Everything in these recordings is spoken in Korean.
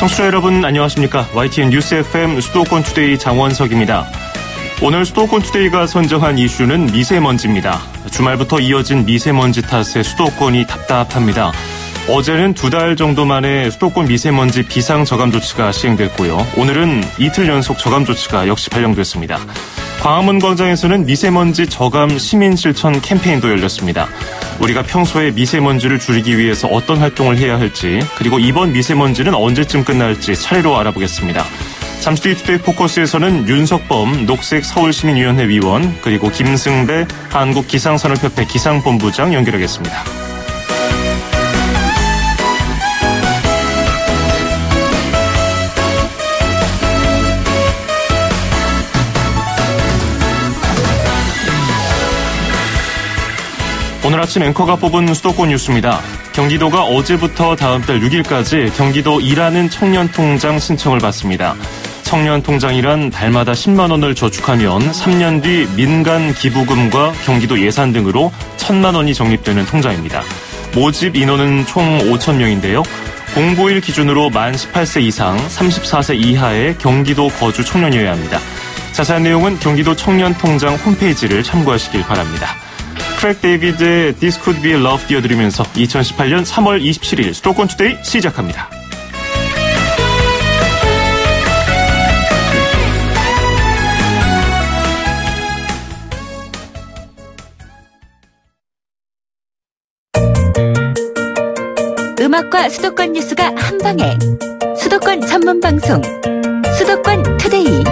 청취자 여러분 안녕하십니까. YTN 뉴스 FM 수도권 투데이 장원석입니다. 오늘 수도권 투데이가 선정한 이슈는 미세먼지입니다. 주말부터 이어진 미세먼지 탓에 수도권이 답답합니다. 어제는 2달 정도 만에 수도권 미세먼지 비상저감 조치가 시행됐고요. 오늘은 이틀 연속 저감 조치가 역시 발령됐습니다. 광화문 광장에서는 미세먼지 저감 시민실천 캠페인도 열렸습니다. 우리가 평소에 미세먼지를 줄이기 위해서 어떤 활동을 해야 할지, 그리고 이번 미세먼지는 언제쯤 끝날지 차례로 알아보겠습니다. 잠시 뒤 투데이 포커스에서는 윤석범 녹색 서울시민위원회 위원, 그리고 김승배 한국기상산업협회 기상본부장 연결하겠습니다. 오늘 아침 앵커가 뽑은 수도권 뉴스입니다. 경기도가 어제부터 다음 달 6일까지 경기도 일하는 청년통장 신청을 받습니다. 청년통장이란 달마다 10만 원을 저축하면 3년 뒤 민간 기부금과 경기도 예산 등으로 1,000만 원이 적립되는 통장입니다. 모집 인원은 총 5천 명인데요. 공보일 기준으로 만 18세 이상, 34세 이하의 경기도 거주 청년이어야 합니다. 자세한 내용은 경기도 청년통장 홈페이지를 참고하시길 바랍니다. 크랙 데이비드의 This Could Be Love 띄워드리면서 2018년 3월 27일 수도권 투데이 시작합니다. 음악과 수도권 뉴스가 한방에 수도권 전문 방송 수도권 투데이.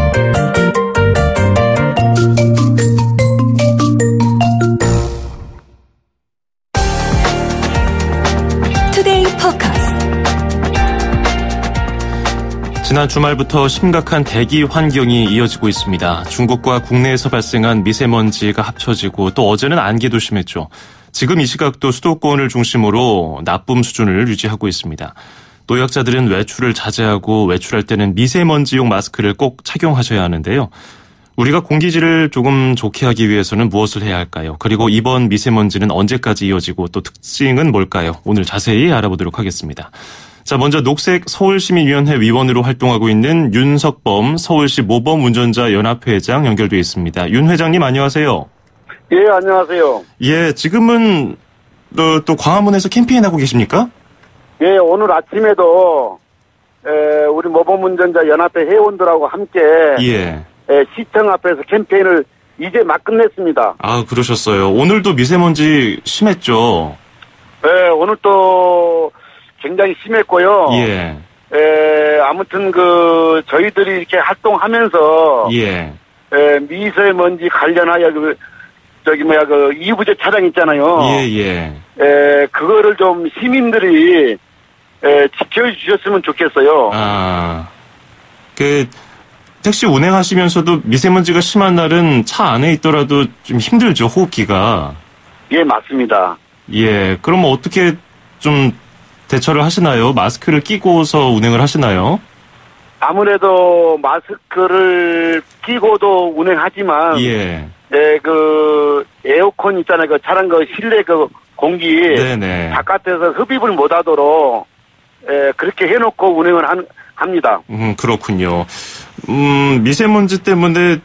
지난 주말부터 심각한 대기 환경이 이어지고 있습니다. 중국과 국내에서 발생한 미세먼지가 합쳐지고 또 어제는 안개도 심했죠. 지금 이 시각도 수도권을 중심으로 나쁨 수준을 유지하고 있습니다. 노약자들은 외출을 자제하고 외출할 때는 미세먼지용 마스크를 꼭 착용하셔야 하는데요. 우리가 공기질을 조금 좋게 하기 위해서는 무엇을 해야 할까요? 그리고 이번 미세먼지는 언제까지 이어지고 또 특징은 뭘까요? 오늘 자세히 알아보도록 하겠습니다. 자, 먼저 녹색 서울시민위원회 위원으로 활동하고 있는 윤석범 서울시 모범운전자 연합회장 연결돼 있습니다. 윤 회장님 안녕하세요. 예, 안녕하세요. 예, 지금은 또 광화문에서 캠페인하고 계십니까? 예, 오늘 아침에도 우리 모범운전자 연합회 회원들하고 함께 시청 앞에서 캠페인을 이제 막 끝냈습니다. 아, 그러셨어요. 오늘도 미세먼지 심했죠? 예, 오늘 또 굉장히 심했고요. 예. 아무튼 저희들이 이렇게 활동하면서 미세먼지 관련하여 이부제 차량 있잖아요. 그거를 좀 시민들이 지켜주셨으면 좋겠어요. 아, 택시 운행하시면서도 미세먼지가 심한 날은 차 안에 있더라도 좀 힘들죠, 호흡기가. 예, 맞습니다. 예, 그럼 어떻게 좀 대처를 하시나요? 마스크를 끼고서 운행을 하시나요? 아무래도 마스크를 끼고도 운행하지만, 에어컨 있잖아요. 차량 실내 공기, 바깥에서 흡입을 못하도록, 그렇게 해놓고 운행을 합니다. 그렇군요. 미세먼지 때문에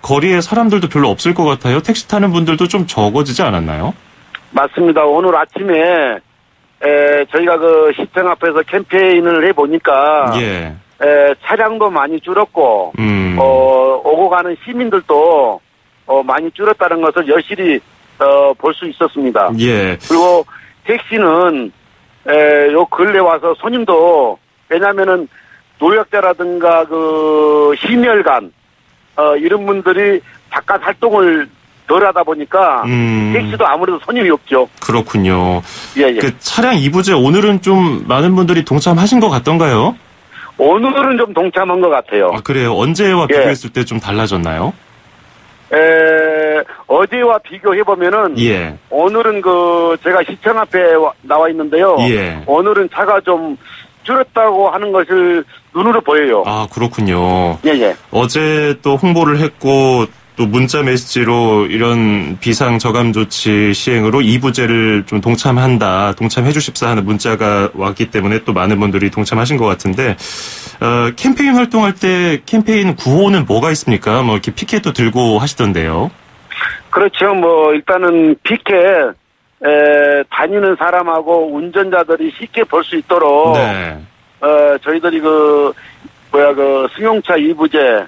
거리에 사람들도 별로 없을 것 같아요. 택시 타는 분들도 좀 적어지지 않았나요? 맞습니다. 오늘 아침에 저희가 시청 앞에서 캠페인을 해보니까, 차량도 많이 줄었고, 오고 가는 시민들도, 많이 줄었다는 것을 여실히, 볼 수 있었습니다. 그리고 택시는, 요 근래 와서 손님도, 왜냐면은, 노약자라든가 심혈관, 이런 분들이 바깥 활동을 덜 하다 보니까 택시도 아무래도 손님이 없죠. 그렇군요. 차량 이부제 오늘은 좀 많은 분들이 동참하신 것 같던가요? 오늘은 좀 동참한 것 같아요. 아, 그래요? 언제와 비교했을 때 좀 달라졌나요? 어제와 비교해보면은 오늘은 제가 시청 앞에 나와 있는데요. 오늘은 차가 좀 줄었다고 하는 것을 눈으로 보여요. 아, 그렇군요. 어제 또 홍보를 했고 또 문자 메시지로 이런 비상 저감 조치 시행으로 2부제를 좀 동참해 주십사 하는 문자가 왔기 때문에 또 많은 분들이 동참하신 것 같은데, 캠페인 활동할 때 캠페인 구호는 뭐가 있습니까? 뭐 이렇게 피켓도 들고 하시던데요. 그렇죠. 뭐 일단은 피켓 다니는 사람하고 운전자들이 쉽게 볼 수 있도록 네. 저희들이 승용차 2부제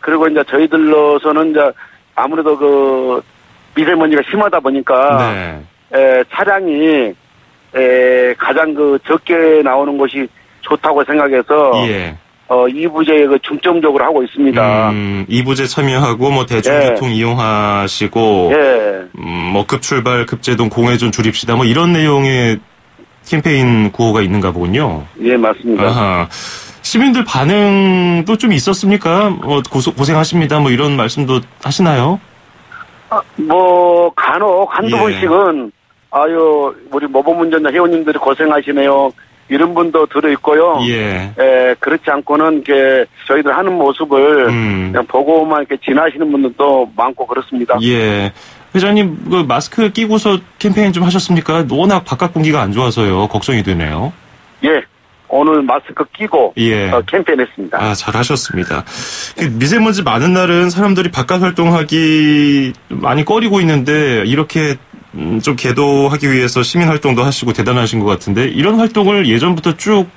그리고 이제 저희들로서는 이제 아무래도 미세먼지가 심하다 보니까 네. 차량이 가장 적게 나오는 것이 좋다고 생각해서 예. 2부제에 중점적으로 하고 있습니다. 2부제 참여하고 뭐 대중교통 예. 이용하시고 예. 뭐 급출발, 급제동, 공회전 줄입시다 뭐 이런 내용의 캠페인 구호가 있는가 보군요. 예, 맞습니다. 아하. 시민들 반응도 좀 있었습니까? 고생하십니다 뭐 이런 말씀도 하시나요? 간혹 한두 예. 번씩은 우리 모범운전자 회원님들이 고생하시네요. 이런 분도 들어있고요. 예. 그렇지 않고는 저희들 하는 모습을 그냥 보고만 이렇게 지나시는 분들도 많고 그렇습니다. 예. 회장님, 마스크 끼고서 캠페인 좀 하셨습니까? 워낙 바깥 공기가 안 좋아서요. 걱정이 되네요. 예. 오늘 마스크 끼고 예. 캠페인 했습니다. 잘하셨습니다. 미세먼지 많은 날은 사람들이 바깥 활동하기 많이 꺼리고 있는데 이렇게 좀 계도하기 위해서 시민활동도 하시고 대단하신 것 같은데 이런 활동을 예전부터 쭉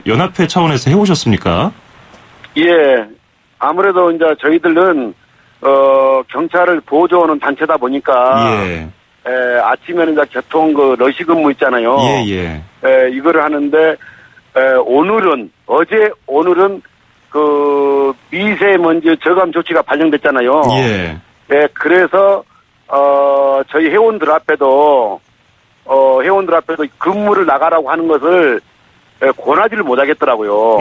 연합회 차원에서 해오셨습니까? 예. 아무래도 이제 저희들은 경찰을 보조하는 단체다 보니까 예. 아침에는 이제 교통 러시 근무 있잖아요. 예. 이거를 하는데 오늘은 미세먼지 저감 조치가 발령됐잖아요. 예. 그래서 저희 회원들 앞에도 근무를 나가라고 하는 것을 권하지를 못하겠더라고요.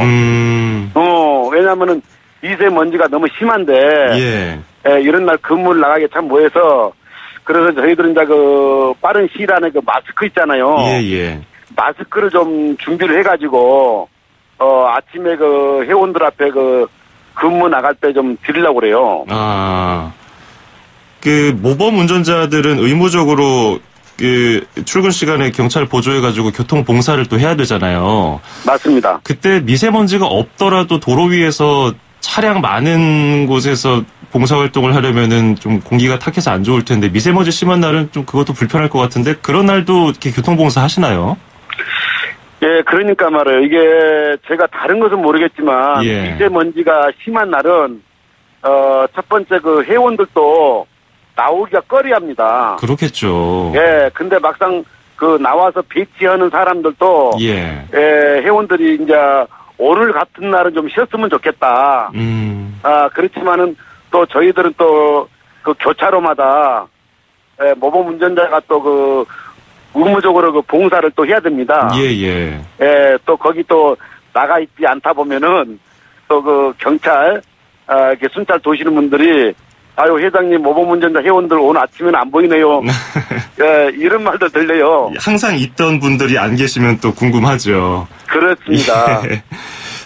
왜냐면은 미세먼지가 너무 심한데, 예. 이런 날 근무를 나가기 참 뭐해서, 그래서 저희들은 이제 빠른 시일 안에 마스크 있잖아요. 예. 마스크를 좀 준비를 해가지고, 아침에 회원들 앞에 근무 나갈 때 좀 드리려고 그래요. 모범 운전자들은 의무적으로 출근 시간에 경찰 보조해가지고 교통 봉사를 또 해야 되잖아요. 맞습니다. 그때 미세먼지가 없더라도 도로 위에서 차량 많은 곳에서 봉사활동을 하려면은 좀 공기가 탁해서 안 좋을 텐데 미세먼지 심한 날은 좀 그것도 불편할 것 같은데 그런 날도 이렇게 교통봉사 하시나요? 예, 그러니까 말이에요. 이게 제가 다른 것은 모르겠지만 예. 미세먼지가 심한 날은 첫 번째 회원들도 나오기가 꺼려합니다. 그렇겠죠. 예, 근데 막상 나와서 배치하는 사람들도 예, 회원들이 이제 오늘 같은 날은 좀 쉬었으면 좋겠다. 그렇지만은 또 저희들은 또 교차로마다 모범 운전자가 또 의무적으로 봉사를 또 해야 됩니다. 예. 또 거기 또 나가 있지 않다 보면은 또 경찰 이렇게 순찰 도시는 분들이 회장님 모범운전자 회원들 오늘 아침에는 안 보이네요. 예, 이런 말도 들려요. 항상 있던 분들이 안 계시면 또 궁금하죠. 그렇습니다. 예.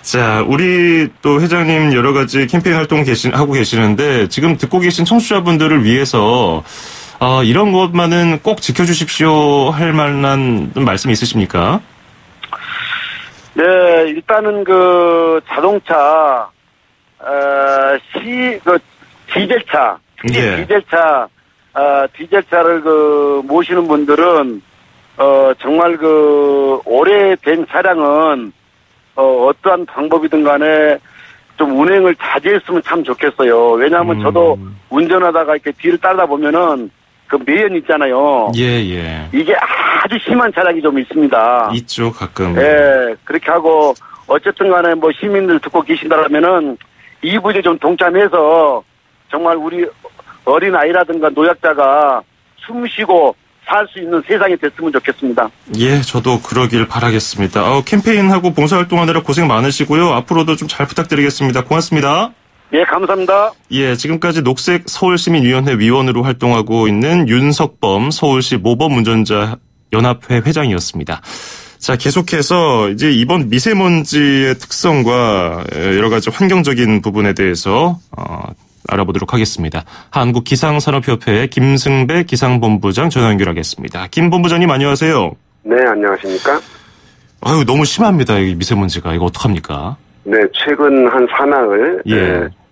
자, 우리 또 회장님 여러 가지 캠페인 활동 하고 계시는데 지금 듣고 계신 청취자분들을 위해서 이런 것만은 꼭 지켜주십시오 할 만한 말씀 있으십니까? 네, 일단은 자동차 디젤차, 예. 디젤차를 모시는 분들은 정말 오래된 차량은 어떠한 방법이든 간에 좀 운행을 자제했으면 참 좋겠어요. 왜냐하면 저도 운전하다가 이렇게 뒤를 따르다 보면은 매연 있잖아요. 예. 이게 아주 심한 차량이 좀 있습니다. 있죠, 가끔. 예, 그렇게 하고 어쨌든 간에 시민들 듣고 계신다면은 2부제 좀 동참해서 정말 우리 어린아이라든가 노약자가 숨 쉬고 살 수 있는 세상이 됐으면 좋겠습니다. 예, 저도 그러길 바라겠습니다. 캠페인하고 봉사활동하느라 고생 많으시고요. 앞으로도 좀 잘 부탁드리겠습니다. 고맙습니다. 예, 감사합니다. 예, 지금까지 녹색 서울시민위원회 위원으로 활동하고 있는 윤석범 서울시 모범운전자 연합회 회장이었습니다. 자, 계속해서 이제 이번 미세먼지의 특성과 여러 가지 환경적인 부분에 대해서 알아보도록 하겠습니다. 한국기상산업협회 김승배 기상본부장 전화 연결하겠습니다. 김 본부장님 안녕하세요. 네, 안녕하십니까? 아유, 너무 심합니다. 이 미세먼지가. 이거 어떡합니까? 네, 최근 한 사나흘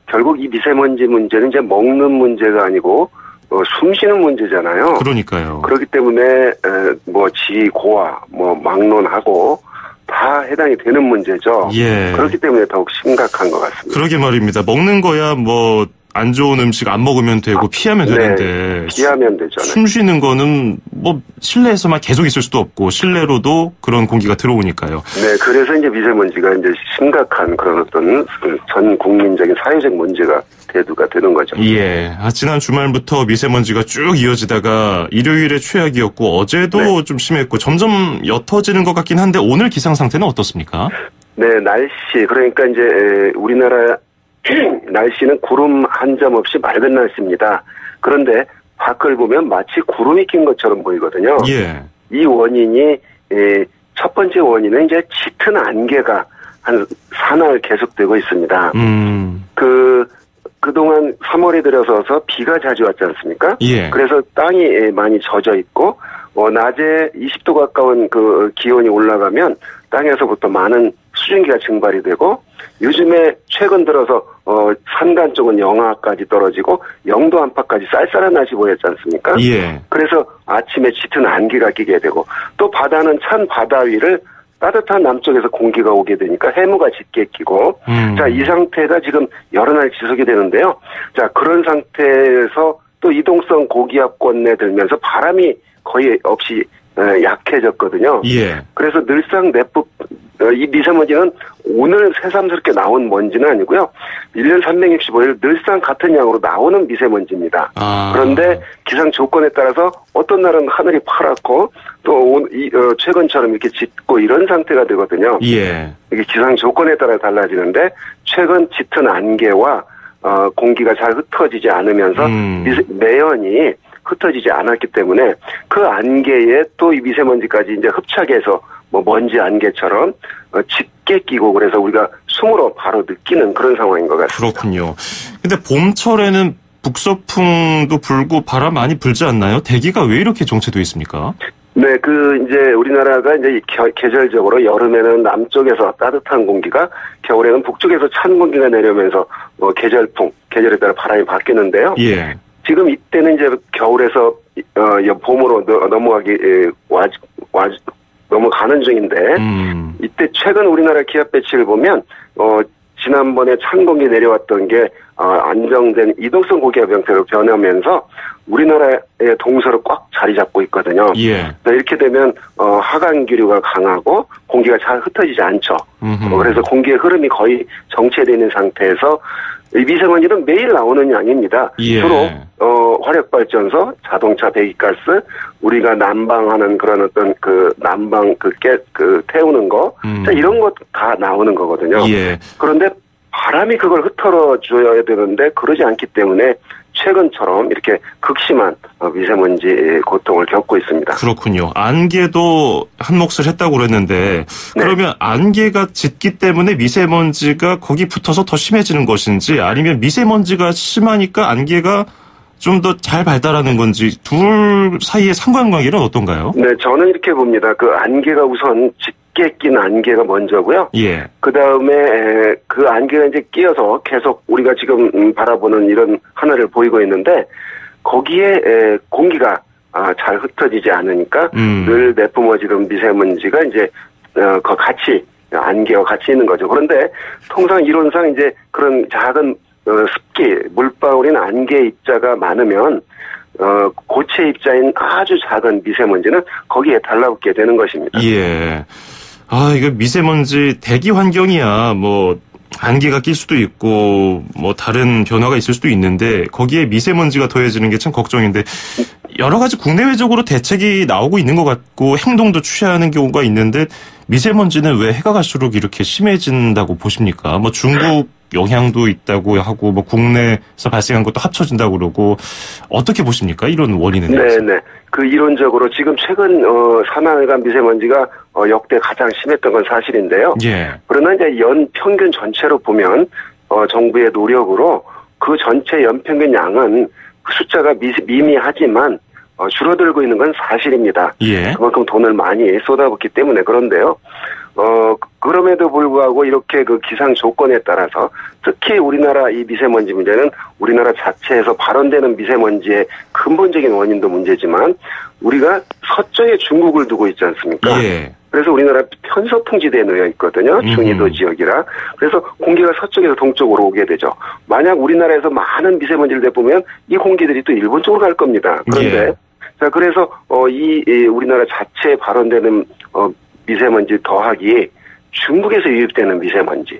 결국 이 미세먼지 문제는 이제 먹는 문제가 아니고 숨 쉬는 문제잖아요. 그러니까요. 그렇기 때문에 지고와 막론하고 다 해당이 되는 문제죠. 예. 그렇기 때문에 더욱 심각한 것 같습니다. 그러게 말입니다. 먹는 거야 안 좋은 음식 안 먹으면 되고 피하면 되는데 피하면 되죠. 숨 쉬는 거는 실내에서만 계속 있을 수도 없고 실내로도 그런 공기가 들어오니까요. 네, 그래서 이제 미세먼지가 이제 심각한 그런 어떤 전 국민적인 사회적 문제가 대두가 되는 거죠. 예. 지난 주말부터 미세먼지가 쭉 이어지다가 일요일에 최악이었고 어제도 좀 심했고 점점 옅어지는 것 같긴 한데 오늘 기상 상태는 어떻습니까? 네, 날씨 그러니까 이제 우리나라 날씨는 구름 한 점 없이 맑은 날씨입니다. 그런데 밖을 보면 마치 구름이 낀 것처럼 보이거든요. 예. 이 원인이 첫 번째 원인은 이제 짙은 안개가 한 사나흘 계속되고 있습니다. 그동안 3월에 들어서서 비가 자주 왔지 않습니까? 예. 그래서 땅이 많이 젖어 있고 낮에 20도 가까운 그 기온이 올라가면 땅에서부터 많은 수증기가 증발이 되고 요즘에 최근 들어서 산간 쪽은 영하까지 떨어지고 영도 안팎까지 쌀쌀한 날씨 보였지 않습니까? 예. 그래서 아침에 짙은 안개가 끼게 되고 또 바다는 찬 바다 위를 따뜻한 남쪽에서 공기가 오게 되니까 해무가 짙게 끼고 자, 이 상태가 지금 여러 날 지속이 되는데요. 자, 그런 상태에서 또 이동성 고기압권에 들면서 바람이 거의 없이 약해졌거든요. 예. 그래서 늘상 이 미세먼지는 오늘 새삼스럽게 나온 먼지는 아니고요. 1년 365일 늘상 같은 양으로 나오는 미세먼지입니다. 그런데 기상 조건에 따라서 어떤 날은 하늘이 파랗고 또 최근처럼 이렇게 짙고 이런 상태가 되거든요. 예. 이게 기상 조건에 따라 달라지는데 최근 짙은 안개와 공기가 잘 흩어지지 않으면서 매연이 흩어지지 않았기 때문에 그 안개에 또 이 미세먼지까지 이제 흡착해서 먼지 안개처럼 짙게 끼고 그래서 우리가 숨으로 바로 느끼는 그런 상황인 것 같습니다. 그렇군요. 근데 봄철에는 북서풍도 불고 바람 많이 불지 않나요? 대기가 왜 이렇게 정체되어 있습니까? 네, 이제 우리나라가 이제 계절적으로 여름에는 남쪽에서 따뜻한 공기가 겨울에는 북쪽에서 찬 공기가 내려오면서 계절풍, 계절에 따라 바람이 바뀌는데요. 예. 지금 이때는 이제 겨울에서 봄으로 넘어가는 중인데 이때 최근 우리나라 기압 배치를 보면 지난번에 찬 공기 내려왔던 게 안정된 이동성 고기압 형태로 변하면서 우리나라의 동서로 꽉 자리 잡고 있거든요. 예. 이렇게 되면 하강 기류가 강하고 공기가 잘 흩어지지 않죠. 그래서 공기의 흐름이 거의 정체되어 있는 상태에서 이 미세먼지는 매일 나오는 양입니다. 예. 주로 화력발전소, 자동차 배기가스, 우리가 난방하는 그런 어떤 난방 태우는 거, 자, 이런 것 다 나오는 거거든요. 예. 그런데 바람이 그걸 흩어줘야 되는데 그러지 않기 때문에 최근처럼 이렇게 극심한 미세먼지 고통을 겪고 있습니다. 그렇군요. 안개도 한 몫을 했다고 그랬는데 그러면 안개가 짙기 때문에 미세먼지가 거기 붙어서 더 심해지는 것인지 아니면 미세먼지가 심하니까 안개가 좀 더 잘 발달하는 건지 둘 사이의 상관관계는 어떤가요? 네, 저는 이렇게 봅니다. 그 안개가 우선 짙게 낀 안개가 먼저고요. 예. 그 다음에 그 안개가 이제 끼어서 계속 우리가 지금 바라보는 이런 하늘을 보이고 있는데 거기에 공기가 잘 흩어지지 않으니까 늘 내뿜어지던 미세먼지가 이제 같이 안개와 같이 있는 거죠. 그런데 통상 이론상 이제 그런 작은 습기, 물방울인 안개 입자가 많으면 고체 입자인 아주 작은 미세먼지는 거기에 달라붙게 되는 것입니다. 예. 이거 미세먼지 대기 환경이야 안개가 낄 수도 있고 다른 변화가 있을 수도 있는데 거기에 미세먼지가 더해지는 게 참 걱정인데 여러 가지 국내외적으로 대책이 나오고 있는 것 같고 행동도 취하는 경우가 있는데 미세먼지는 왜 해가 갈수록 이렇게 심해진다고 보십니까? 중국 영향도 있다고 하고 국내에서 발생한 것도 합쳐진다고 그러고 어떻게 보십니까? 이런 원인은? 네네. 이론적으로 지금 최근 사나흘간 미세먼지가 역대 가장 심했던 건 사실인데요. 예. 그러나 이제 연 평균 전체로 보면 정부의 노력으로 그 전체 연평균 양은 그 숫자가 미미하지만 줄어들고 있는 건 사실입니다. 예. 그만큼 돈을 많이 쏟아붓기 때문에 그런데요. 그럼에도 불구하고 이렇게 그 기상 조건에 따라서 특히 우리나라 이 미세먼지 문제는 우리나라 자체에서 발원되는 미세먼지의 근본적인 원인도 문제지만 우리가 서쪽에 중국을 두고 있지 않습니까? 예. 그래서 우리나라 편서풍지대에 놓여 있거든요. 중위도 지역이라. 그래서 공기가 서쪽에서 동쪽으로 오게 되죠. 만약 우리나라에서 많은 미세먼지를 내보면 이 공기들이 또 일본 쪽으로 갈 겁니다. 그런데 예. 자 그래서 이 우리나라 자체에 발원되는 미세먼지 더하기 중국에서 유입되는 미세먼지.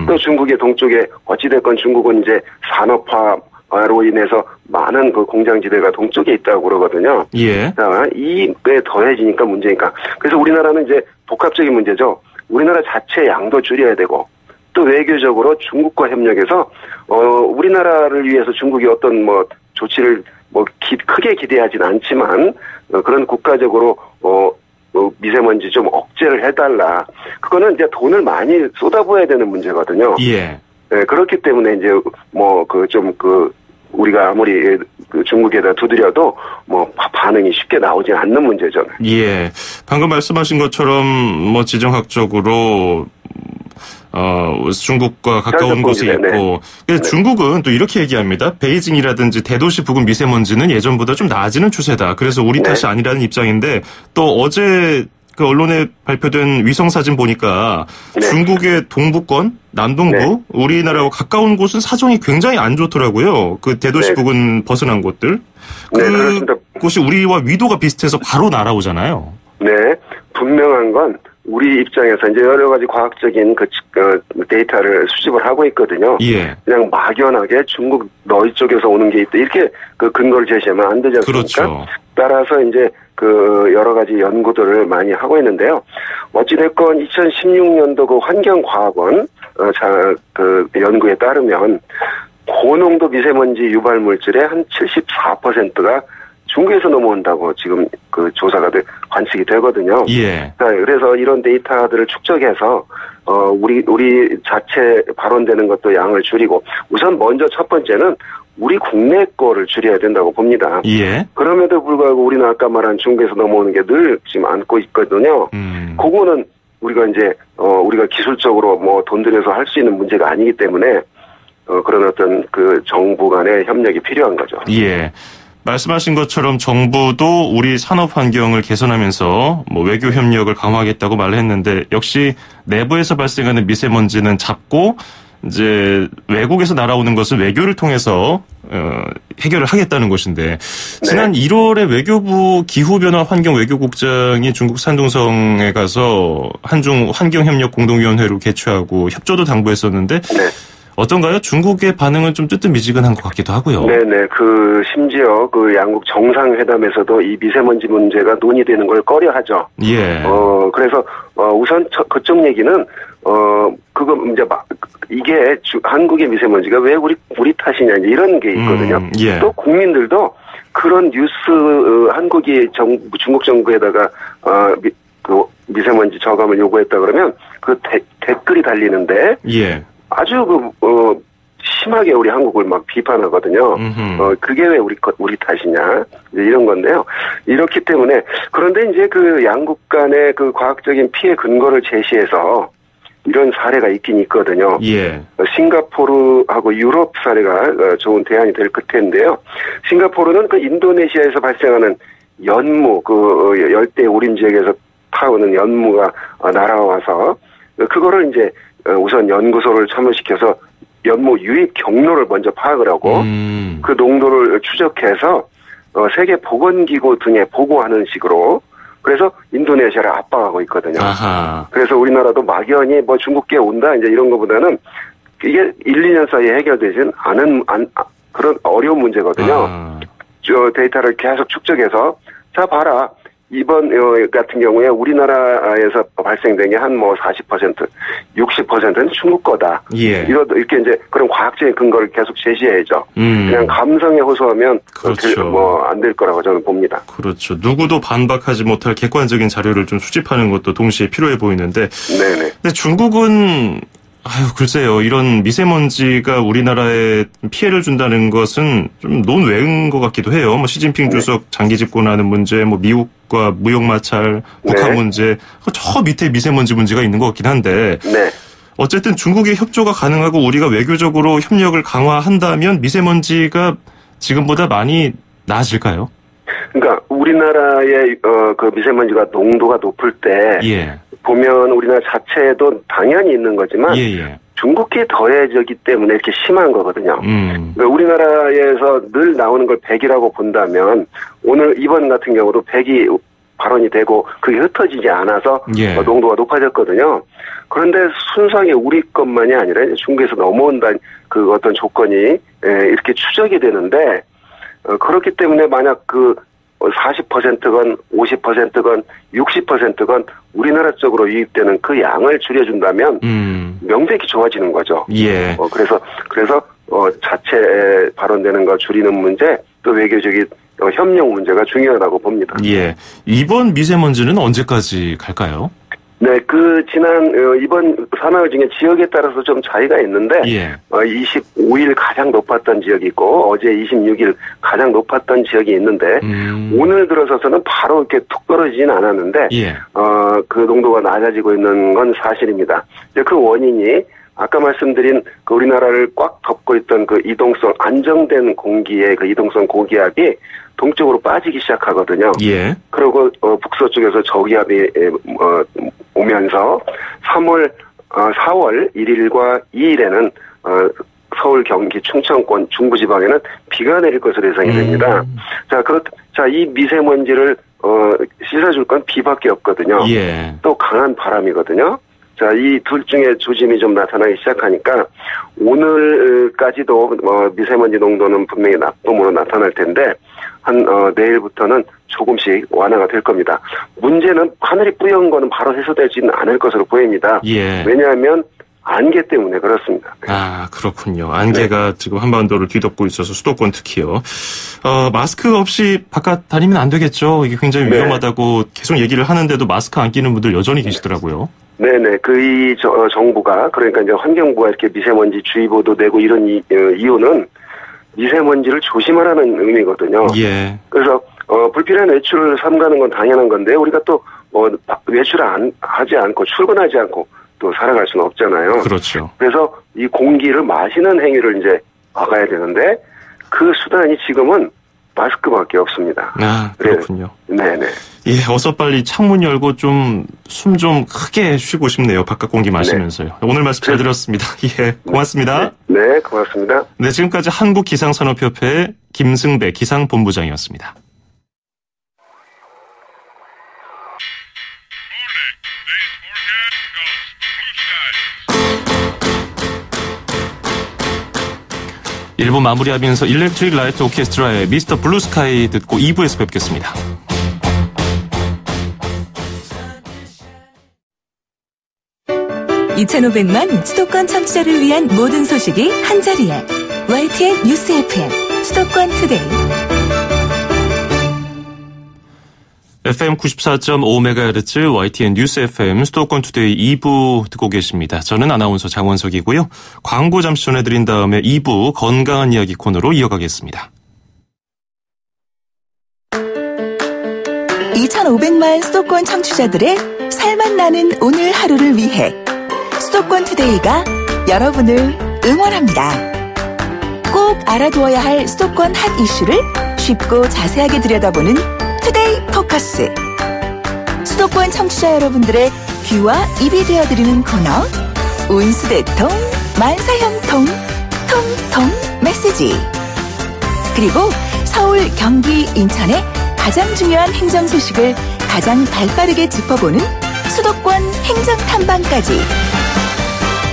또 중국의 동쪽에 어찌됐건 중국은 이제 산업화로 인해서 많은 그 공장지대가 동쪽에 있다고 그러거든요. 예. 자, 이게 더해지니까 문제니까. 그래서 우리나라는 이제 복합적인 문제죠. 우리나라 자체 양도 줄여야 되고 또 외교적으로 중국과 협력해서 우리나라를 위해서 중국이 어떤 뭐 조치를 뭐 크게 기대하지는 않지만 그런 국가적으로 미세먼지 좀 억제를 해달라. 그거는 이제 돈을 많이 쏟아부어야 되는 문제거든요. 예. 네, 그렇기 때문에 이제 뭐 우리가 아무리 그 중국에다 두드려도 뭐 반응이 쉽게 나오지 않는 문제죠. 예. 방금 말씀하신 것처럼 뭐 지정학적으로 중국과 가까운 곳에 있고. 네. 그래서 중국은 또 이렇게 얘기합니다. 베이징이라든지 대도시 부근 미세먼지는 예전보다 좀 나아지는 추세다. 그래서 우리 탓이 아니라는 입장인데 또 어제 그 언론에 발표된 위성사진 보니까 중국의 동부권, 남동부, 그리나라와 가까운 곳은 사정이 굉장히 안 좋더라고요. 그 대도시 부근 벗어난 곳들. 그곳이 우리와 위도가 비슷해서 바로 날아오잖아요. 네. 분명한 건 우리 입장에서 이제 여러 가지 과학적인 그 데이터를 수집을 하고 있거든요. 예. 그냥 막연하게 중국 너희 쪽에서 오는 게 있다 이렇게 그 근거를 제시하면 안 되지 않습니까? 그렇죠. 따라서 이제 그 여러 가지 연구들을 많이 하고 있는데요. 어찌됐건 2016년도 그 환경과학원 그 연구에 따르면 고농도 미세먼지 유발 물질의 한 74%가 중국에서 넘어온다고 지금 그 조사가 관측이 되거든요. 예. 자, 그래서 이런 데이터들을 축적해서 우리 자체 발원되는 것도 양을 줄이고 우선 먼저 첫 번째는 우리 국내 거를 줄여야 된다고 봅니다. 예. 그럼에도 불구하고 우리는 아까 말한 중국에서 넘어오는 게 늘 지금 안고 있거든요. 그거는 우리가 이제 우리가 기술적으로 뭐 돈 들여서 할 수 있는 문제가 아니기 때문에 그런 어떤 그 정부 간의 협력이 필요한 거죠. 예. 말씀하신 것처럼 정부도 우리 산업 환경을 개선하면서 뭐 외교 협력을 강화하겠다고 말을 했는데 역시 내부에서 발생하는 미세먼지는 잡고 이제 외국에서 날아오는 것은 외교를 통해서 해결을 하겠다는 것인데 지난 1월에 외교부 기후변화 환경 외교국장이 중국 산둥성에 가서 한중 환경협력 공동위원회를 개최하고 협조도 당부했었는데 어떤가요? 중국의 반응은 좀 뜨뜻미지근한 것 같기도 하고요. 네네. 심지어 양국 정상회담에서도 이 미세먼지 문제가 논의되는 걸 꺼려하죠. 예. 그래서, 우선 그쪽 얘기는, 이게 한국의 미세먼지가 왜 우리 탓이냐, 이런 게 있거든요. 예. 또 국민들도 그런 뉴스, 한국이 중국 정부에다가, 미세먼지 저감을 요구했다 그러면 댓글이 달리는데. 예. 아주 심하게 우리 한국을 막 비판하거든요. 그게 왜 우리 탓이냐 이런 건데요. 이렇기 때문에 그런데 이제 그 양국 간의 그 과학적인 피해 근거를 제시해서 이런 사례가 있긴 있거든요. 예. 싱가포르하고 유럽 사례가 좋은 대안이 될 텐데요. 싱가포르는 그 인도네시아에서 발생하는 연무 열대 우림 지역에서 타오는 연무가 날아와서 그거를 이제 우선 연구소를 참여시켜서 연무 유입 경로를 먼저 파악을 하고 그 농도를 추적해서 세계보건기구 등에 보고하는 식으로 그래서 인도네시아를 압박하고 있거든요. 아하. 그래서 우리나라도 막연히 뭐 중국계 온다 이제 이런 것보다는 이게 1, 2년 사이에 해결되진 않은 그런 어려운 문제거든요. 데이터를 계속 축적해서 자 봐라. 이번 같은 경우에 우리나라에서 발생된 게 한 40%, 60%는 중국 거다. 예. 이렇게 이제 그런 과학적인 근거를 계속 제시해야죠. 그냥 감성에 호소하면 그렇죠. 안 될 거라고 저는 봅니다. 그렇죠. 누구도 반박하지 못할 객관적인 자료를 좀 수집하는 것도 동시에 필요해 보이는데. 네네. 근데 중국은 아유, 글쎄요. 이런 미세먼지가 우리나라에 피해를 준다는 것은 좀 논외인 것 같기도 해요. 뭐 시진핑 주석 장기 집권하는 문제, 뭐 미국과 무역 마찰, 북한 문제, 저 밑에 미세먼지 문제가 있는 것 같긴 한데. 네. 어쨌든 중국의 협조가 가능하고 우리가 외교적으로 협력을 강화한다면 미세먼지가 지금보다 많이 나아질까요? 그러니까 우리나라의 그 미세먼지가 농도가 높을 때 보면 우리나라 자체도 당연히 있는 거지만 중국계 더해지기 때문에 이렇게 심한 거거든요. 그러니까 우리나라에서 늘 나오는 걸 100이라고 본다면 오늘 이번 같은 경우도 100이 발언이 되고 그게 흩어지지 않아서 농도가 높아졌거든요. 그런데 순수하게 우리 것만이 아니라 중국에서 넘어온다는 그 어떤 조건이 이렇게 추적이 되는데 그렇기 때문에 만약 그 40%건 50%건 60%건 우리나라 쪽으로 유입되는 그 양을 줄여준다면 명백히 좋아지는 거죠. 그래서 자체 발언되는 거 줄이는 문제 또 외교적인 협력 문제가 중요하다고 봅니다. 이번 미세먼지는 언제까지 갈까요? 네, 이번 사나흘 중에 지역에 따라서 좀 차이가 있는데, 25일 가장 높았던 지역이 있고, 어제 26일 가장 높았던 지역이 있는데, 오늘 들어서서는 바로 이렇게 툭 떨어지진 않았는데, 그 농도가 낮아지고 있는 건 사실입니다. 그 원인이, 아까 말씀드린 그 우리나라를 꽉 덮고 있던 그 이동성, 안정된 공기의 그 이동성 고기압이 동쪽으로 빠지기 시작하거든요. 그리고 북서쪽에서 저기압이 오면서 4월 1일과 2일에는 서울, 경기, 충청권, 중부지방에는 비가 내릴 것으로 예상이 됩니다. 자, 이 미세먼지를 씻어줄 건 비밖에 없거든요. 또 강한 바람이거든요. 자, 이 둘 중에 조짐이 좀 나타나기 시작하니까 오늘까지도 미세먼지 농도는 분명히 나쁨으로 나타날 텐데 내일부터는 조금씩 완화가 될 겁니다. 문제는 하늘이 뿌연 거는 바로 해소되지는 않을 것으로 보입니다. 왜냐하면 안개 때문에 그렇습니다. 아, 그렇군요. 안개가 지금 한반도를 뒤덮고 있어서 수도권 특히요. 마스크 없이 바깥 다니면 안 되겠죠. 이게 굉장히 위험하다고 계속 얘기를 하는데도 마스크 안 끼는 분들 여전히 계시더라고요. 네네. 정부가, 그러니까 이제 환경부가 이렇게 미세먼지 주의보도 내고 이런 이유는 미세먼지를 조심하라는 의미거든요. 그래서, 불필요한 외출을 삼가는 건 당연한 건데, 우리가 또, 하지 않고, 출근하지 않고, 또 살아갈 수는 없잖아요. 그렇죠. 그래서 이 공기를 마시는 행위를 이제 막아야 되는데, 그 수단이 지금은 마스크밖에 없습니다. 아, 그렇군요. 네네. 어서 빨리 창문 열고 숨 좀 크게 쉬고 싶네요. 바깥 공기 마시면서요. 오늘 말씀 잘 들었습니다. 고맙습니다. 네, 고맙습니다. 네, 지금까지 한국기상산업협회 김승배 기상본부장이었습니다. 일부 마무리하면서 일렉트릭 라이트 오케스트라의 미스터 블루스카이 듣고 2부에서 뵙겠습니다. (2500만) 수도권 청취자를 위한 모든 소식이 한자리에 YTN 뉴스 FM 수도권 투데이. FM 94.5MHz YTN 뉴스 FM 수도권 투데이 2부 듣고 계십니다. 저는 아나운서 장원석이고요. 광고 잠시 전해드린 다음에 2부 건강한 이야기 코너로 이어가겠습니다. 2500만 수도권 청취자들의 살맛 나는 오늘 하루를 위해 수도권 투데이가 여러분을 응원합니다. 꼭 알아두어야 할 수도권 핫 이슈를 쉽고 자세하게 들여다보는 투데이 포커스. 수도권 청취자 여러분들의 귀와 입이 되어드리는 코너 운수대통 만사형통 통통 메시지. 그리고 서울, 경기, 인천의 가장 중요한 행정 소식을 가장 발빠르게 짚어보는 수도권 행정탐방까지.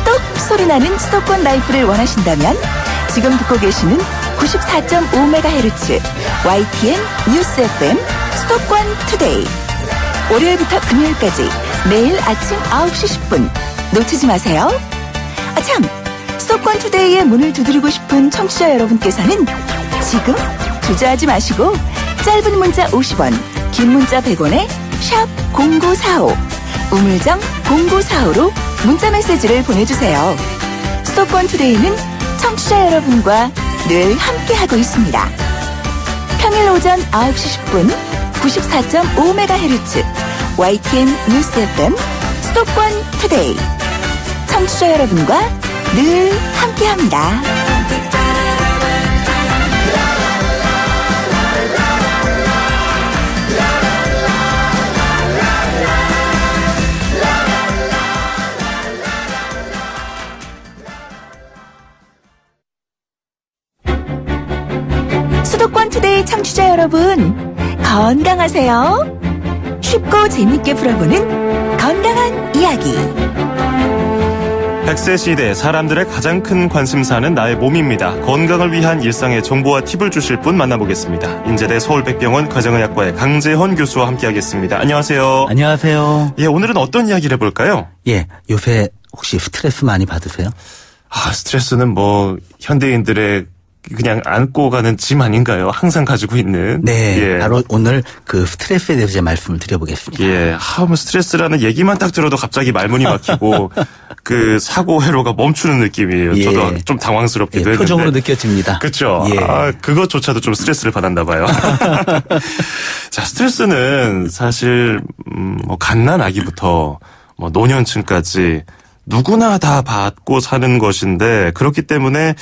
똑 소리나는 수도권 라이프를 원하신다면 지금 듣고 계시는 94.5MHz YTN 뉴스 FM 수도권 투데이. 월요일부터 금요일까지 매일 아침 9시 10분 놓치지 마세요. 참, 수도권 투데이의 문을 두드리고 싶은 청취자 여러분께서는 지금 주저하지 마시고 짧은 문자 50원, 긴 문자 100원에 샵 0945 우물정 0945로 문자 메시지를 보내주세요. 수도권 투데이는 청취자 여러분과 늘 함께하고 있습니다. 평일 오전 9시 10분 94.5MHz YTN 뉴스 FM 수도권 투데이. 청취자 여러분과 늘 함께합니다. 수도권 투데이 청취자 여러분, 건강하세요? 쉽고 재밌게 풀어보는 건강한 이야기. 100세 시대 사람들의 가장 큰 관심사는 나의 몸입니다. 건강을 위한 일상의 정보와 팁을 주실 분 만나보겠습니다. 인제대 서울백병원 가정의학과의 강재헌 교수와 함께하겠습니다. 안녕하세요. 안녕하세요. 예, 오늘은 어떤 이야기를 해볼까요? 예, 요새 혹시 스트레스 많이 받으세요? 스트레스는 현대인들의 그냥 안고 가는 짐 아닌가요? 항상 가지고 있는. 네. 예. 바로 오늘 그 스트레스에 대해서 제가 말씀을 드려보겠습니다. 예. 스트레스라는 얘기만 딱 들어도 갑자기 말문이 막히고 그 사고 회로가 멈추는 느낌이에요. 예. 저도 좀 당황스럽기도 했는데. 표정으로 느껴집니다. 그렇죠. 예. 그것조차도 좀 스트레스를 받았나 봐요. 자, 스트레스는 사실 갓난 아기부터 노년층까지 누구나 다 받고 사는 것인데, 그렇기 때문에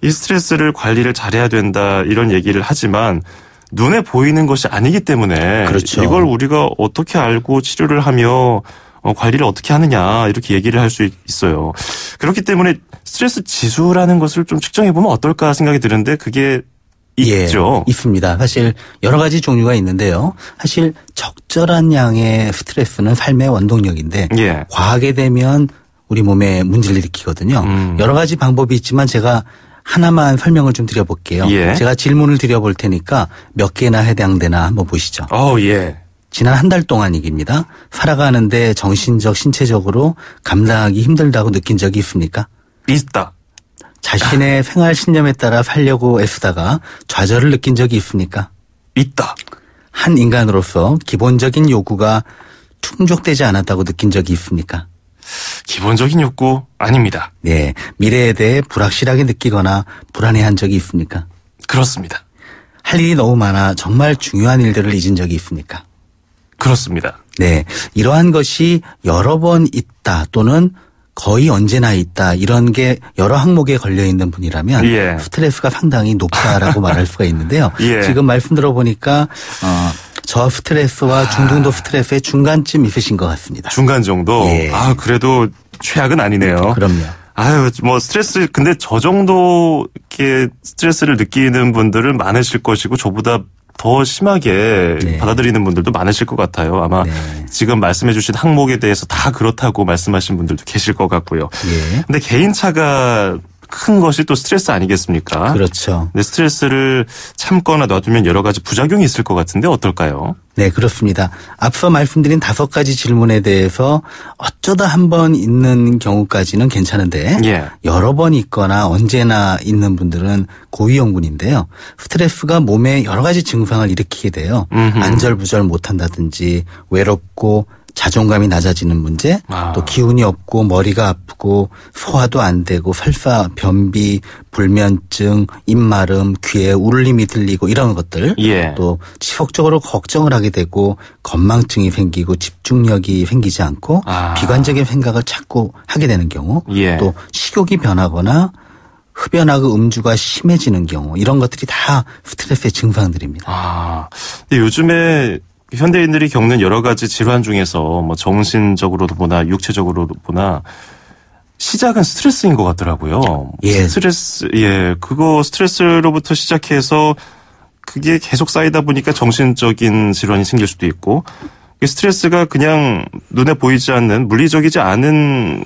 이 스트레스를 관리를 잘해야 된다 이런 얘기를 하지만 눈에 보이는 것이 아니기 때문에 그렇죠. 이걸 우리가 어떻게 알고 치료를 하며 관리를 어떻게 하느냐 이렇게 얘기를 할 수 있어요. 그렇기 때문에 스트레스 지수라는 것을 좀 측정해 보면 어떨까 생각이 드는데 그게 있죠. 예, 있습니다. 사실 여러 가지 종류가 있는데요. 사실 적절한 양의 스트레스는 삶의 원동력인데 예. 과하게 되면 우리 몸에 문제를 일으키거든요. 여러 가지 방법이 있지만 제가 하나만 설명을 좀 드려볼게요. 예. 제가 질문을 드려볼 테니까 몇 개나 해당되나 한번 보시죠. 예. 지난 한 달 동안 얘기입니다. 살아가는데 정신적, 신체적으로 감당하기 힘들다고 느낀 적이 있습니까? 있다. 자신의 생활 신념에 따라 살려고 애쓰다가 좌절을 느낀 적이 있습니까? 있다. 한 인간으로서 기본적인 요구가 충족되지 않았다고 느낀 적이 있습니까? 기본적인 욕구 아닙니다. 네. 미래에 대해 불확실하게 느끼거나 불안해한 적이 있습니까? 그렇습니다. 할 일이 너무 많아 정말 중요한 일들을 잊은 적이 있습니까? 그렇습니다. 네. 이러한 것이 여러 번 있다 또는 거의 언제나 있다 이런 게 여러 항목에 걸려있는 분이라면 예. 스트레스가 상당히 높다라고 말할 수가 있는데요. 예. 지금 말씀 들어보니까 저 스트레스와 중등도 스트레스의 중간쯤 있으신 것 같습니다. 중간 정도? 예. 그래도 최악은 아니네요. 그럼요. 스트레스, 근데 저 정도 이렇게 스트레스를 느끼는 분들은 많으실 것이고 저보다 더 심하게 네. 받아들이는 분들도 많으실 것 같아요. 아마 네. 지금 말씀해 주신 항목에 대해서 다 그렇다고 말씀하신 분들도 계실 것 같고요. 예. 근데 개인차가 큰 것이 또 스트레스 아니겠습니까? 그렇죠. 근데 스트레스를 참거나 놔두면 여러 가지 부작용이 있을 것 같은데 어떨까요? 네, 그렇습니다. 앞서 말씀드린 5가지 질문에 대해서 어쩌다 한 번 있는 경우까지는 괜찮은데 예. 여러 번 있거나 언제나 있는 분들은 고위험군인데요. 스트레스가 몸에 여러 가지 증상을 일으키게 돼요. 안절부절 못한다든지 외롭고 자존감이 낮아지는 문제, 또 기운이 없고 머리가 아프고 소화도 안 되고 설사, 변비, 불면증, 입마름, 귀에 울림이 들리고 이런 것들. 예. 또 지속적으로 걱정을 하게 되고 건망증이 생기고 집중력이 생기지 않고 비관적인 생각을 자꾸 하게 되는 경우. 예. 또 식욕이 변하거나 흡연하고 음주가 심해지는 경우 이런 것들이 다 스트레스의 증상들입니다. 근데 요즘에 현대인들이 겪는 여러 가지 질환 중에서 정신적으로도 보나 육체적으로도 보나 시작은 스트레스인 것 같더라고요. 예. 그거 스트레스로부터 시작해서 그게 계속 쌓이다 보니까 정신적인 질환이 생길 수도 있고 스트레스가 그냥 눈에 보이지 않는 물리적이지 않은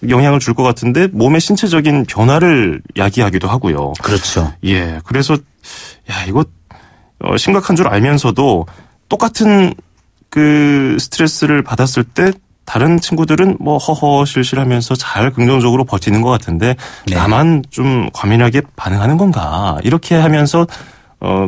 영향을 줄 것 같은데 몸의 신체적인 변화를 야기하기도 하고요. 그렇죠. 예. 그래서 이거 심각한 줄 알면서도 똑같은 그 스트레스를 받았을 때 다른 친구들은 허허실실하면서 잘 긍정적으로 버티는 것 같은데 나만 좀 과민하게 반응하는 건가 이렇게 하면서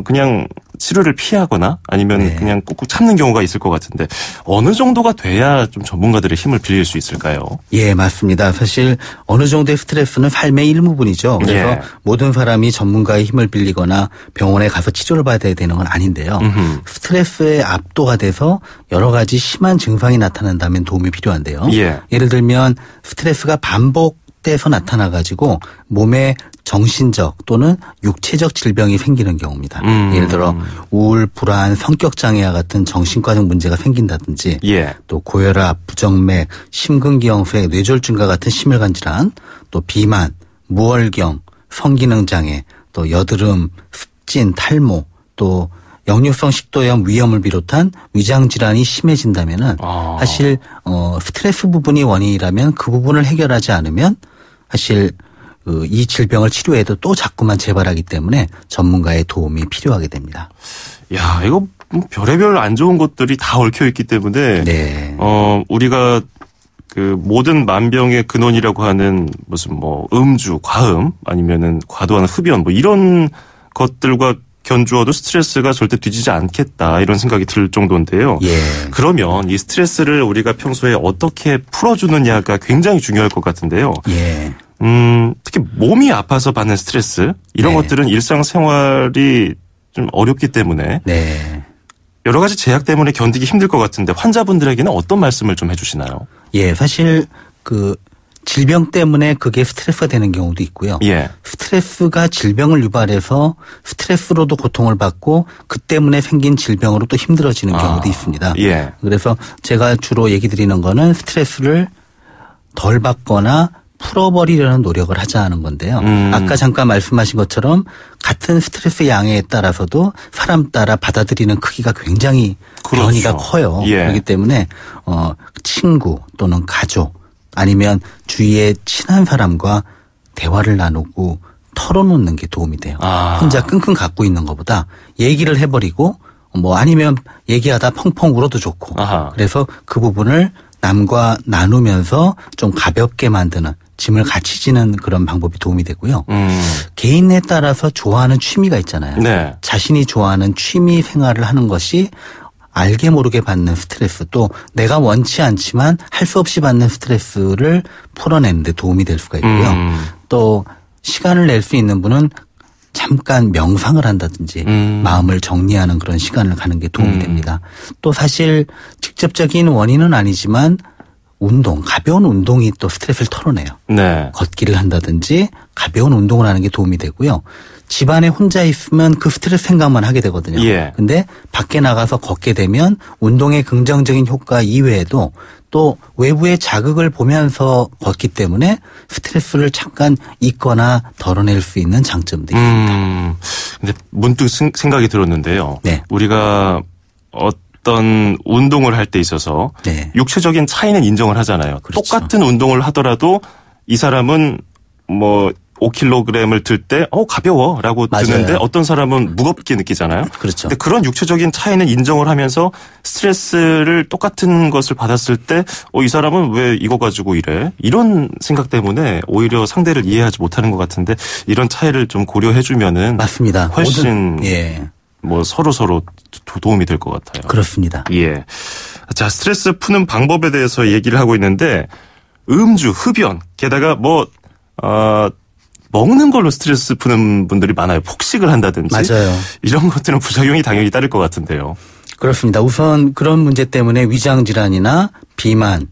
그냥 치료를 피하거나 아니면 네. 그냥 꾹꾹 참는 경우가 있을 것 같은데 어느 정도가 돼야 좀 전문가들의 힘을 빌릴 수 있을까요? 예, 맞습니다. 사실 어느 정도의 스트레스는 삶의 일부분이죠. 그래서 예. 모든 사람이 전문가의 힘을 빌리거나 병원에 가서 치료를 받아야 되는 건 아닌데요. 스트레스에 압도가 돼서 여러 가지 심한 증상이 나타난다면 도움이 필요한데요. 예. 예를 들면 스트레스가 반복돼서 나타나가지고 몸에 정신적 또는 육체적 질병이 생기는 경우입니다. 예를 들어 우울, 불안, 성격장애와 같은 정신과적 문제가 생긴다든지 예. 또 고혈압, 부정맥, 심근경색, 뇌졸중과 같은 심혈관 질환, 또 비만, 무월경, 성기능장애, 또 여드름, 습진, 탈모, 또 역류성 식도염 위험을 비롯한 위장 질환이 심해진다면은 사실 스트레스 부분이 원인이라면 그 부분을 해결하지 않으면 사실 이 질병을 치료해도 또 자꾸만 재발하기 때문에 전문가의 도움이 필요하게 됩니다. 야, 이거 별의별 안 좋은 것들이 다 얽혀 있기 때문에 네. 우리가 그 모든 만병의 근원이라고 하는 무슨 뭐 음주, 과음 아니면은 과도한 흡연 뭐 이런 것들과 견주어도 스트레스가 절대 뒤지지 않겠다 이런 생각이 들 정도인데요. 예. 그러면 이 스트레스를 우리가 평소에 어떻게 풀어주느냐가 굉장히 중요할 것 같은데요. 예. 특히 몸이 아파서 받는 스트레스 이런 네. 것들은 일상생활이 좀 어렵기 때문에 네. 여러 가지 제약 때문에 견디기 힘들 것 같은데 환자분들에게는 어떤 말씀을 좀 해주시나요? 예, 사실 그 질병 때문에 그게 스트레스가 되는 경우도 있고요. 예. 스트레스가 질병을 유발해서 스트레스로도 고통을 받고 그 때문에 생긴 질병으로 또 힘들어지는 경우도 있습니다. 예. 그래서 제가 주로 얘기 드리는 거는 스트레스를 덜 받거나 풀어버리려는 노력을 하자는 건데요. 아까 잠깐 말씀하신 것처럼 같은 스트레스 양에 따라서도 사람 따라 받아들이는 크기가 굉장히 그렇죠. 변이가 커요. 예. 그렇기 때문에 친구 또는 가족 아니면 주위에 친한 사람과 대화를 나누고 털어놓는 게 도움이 돼요. 혼자 끙끙 갖고 있는 것보다 얘기를 해버리고 뭐 아니면 얘기하다 펑펑 울어도 좋고 그래서 그 부분을 남과 나누면서 좀 가볍게 만드는 짐을 같이 지는 그런 방법이 도움이 되고요. 개인에 따라서 좋아하는 취미가 있잖아요. 네. 자신이 좋아하는 취미 생활을 하는 것이 알게 모르게 받는 스트레스 또 내가 원치 않지만 할 수 없이 받는 스트레스를 풀어내는 데 도움이 될 수가 있고요. 또 시간을 낼 수 있는 분은 잠깐 명상을 한다든지 마음을 정리하는 그런 시간을 가는 게 도움이 됩니다. 또 사실 직접적인 원인은 아니지만 운동, 가벼운 운동이 또 스트레스를 털어내요. 네. 걷기를 한다든지 가벼운 운동을 하는 게 도움이 되고요. 집안에 혼자 있으면 그 스트레스 생각만 하게 되거든요. 예. 근데 밖에 나가서 걷게 되면 운동의 긍정적인 효과 이외에도 또 외부의 자극을 보면서 걷기 때문에 스트레스를 잠깐 잊거나 덜어낼 수 있는 장점도 있습니다. 근데 문득 생각이 들었는데요. 네. 우리가 어떤 운동을 할 때 있어서 네. 육체적인 차이는 인정을 하잖아요. 그렇죠. 똑같은 운동을 하더라도 이 사람은 뭐 5kg을 들 때 가벼워라고 맞아요. 드는데 어떤 사람은 무겁게 느끼잖아요. 그렇죠. 근데 그런 육체적인 차이는 인정을 하면서 스트레스를 똑같은 것을 받았을 때 이 사람은 왜 이거 가지고 이래? 이런 생각 때문에 오히려 상대를 이해하지 못하는 것 같은데 이런 차이를 좀 고려해 주면은 맞습니다. 훨씬 예. 뭐 서로 도움이 될 것 같아요. 그렇습니다. 예. 자, 스트레스 푸는 방법에 대해서 얘기를 하고 있는데 음주, 흡연, 게다가 먹는 걸로 스트레스 푸는 분들이 많아요. 폭식을 한다든지. 맞아요. 이런 것들은 부작용이 당연히 따를 것 같은데요. 그렇습니다. 우선 그런 문제 때문에 위장질환이나 비만,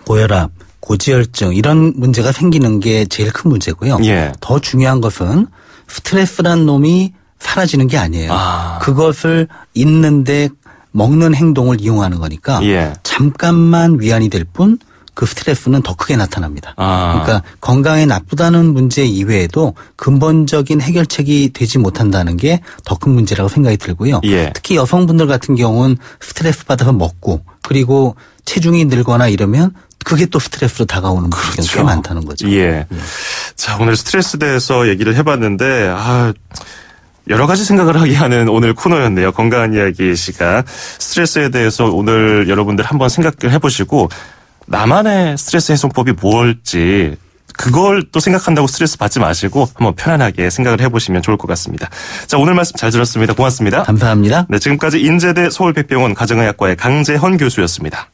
고혈압, 고지혈증 이런 문제가 생기는 게 제일 큰 문제고요. 예. 더 중요한 것은 스트레스란 놈이 사라지는 게 아니에요. 그것을 잊는데 먹는 행동을 이용하는 거니까 예. 잠깐만 위안이 될 뿐 그 스트레스는 더 크게 나타납니다. 그러니까 건강에 나쁘다는 문제 이외에도 근본적인 해결책이 되지 못한다는 게 더 큰 문제라고 생각이 들고요. 예. 특히 여성분들 같은 경우는 스트레스 받아서 먹고 그리고 체중이 늘거나 이러면 그게 또 스트레스로 다가오는 그렇죠. 경우가 꽤 많다는 거죠. 예. 예. 자, 오늘 스트레스에 대해서 얘기를 해봤는데 여러 가지 생각을 하게 하는 오늘 코너였네요. 건강한 이야기 시간. 스트레스에 대해서 오늘 여러분들 한번 생각을 해보시고 나만의 스트레스 해소법이 뭘지 그걸 또 생각한다고 스트레스 받지 마시고 한번 편안하게 생각을 해보시면 좋을 것 같습니다. 자, 오늘 말씀 잘 들었습니다. 고맙습니다. 감사합니다. 네, 지금까지 인제대 서울백병원 가정의학과의 강재헌 교수였습니다.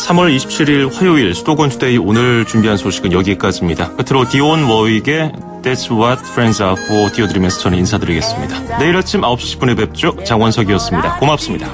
3월 27일 화요일 수도권 투데이 오늘 준비한 소식은 여기까지입니다. 끝으로 디온 워윅의 That's What Friends Are For 띄워드리면서 저는 인사드리겠습니다. 내일 아침 9시 10분에 뵙죠. 장원석이었습니다. 고맙습니다.